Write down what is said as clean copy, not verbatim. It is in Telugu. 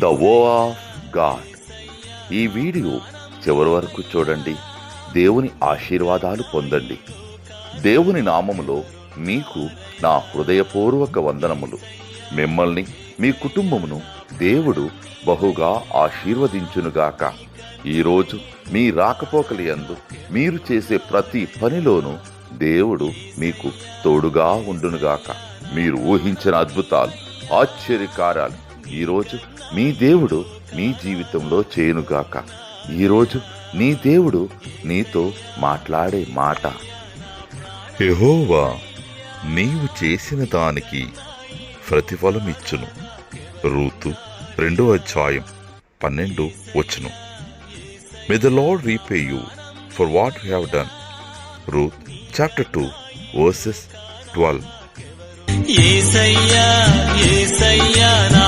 ద వో ఆఫ్ గాడ్. ఈ వీడియో చివరి వరకు చూడండి. దేవుని ఆశీర్వాదాలు పొందండి. దేవుని నామములో మీకు నా హృదయపూర్వక వందనములు. మిమ్మల్ని మీ కుటుంబమును దేవుడు బహుగా ఆశీర్వదించునుగాక. ఈరోజు మీ రాకపోకలి యందు మీరు చేసే ప్రతి పనిలోనూ దేవుడు మీకు తోడుగా ఉండునుగాక. మీరు ఊహించిన అద్భుతాలు, ఆశ్చర్యకార్యాలు ఈరోజు మీ దేవుడు మీ జీవితంలో చేయునుగాక. ఈరోజు నీ దేవుడు నీతో మాట్లాడే మాట, యెహోవా నీవు చేసిన దానికి ప్రతిఫలమిచ్చును. Ruth 2:12. May the Lord repay you for what you have done. Ruth chapter 2 verses 12. యేసయ్యా యేసయ్యా నా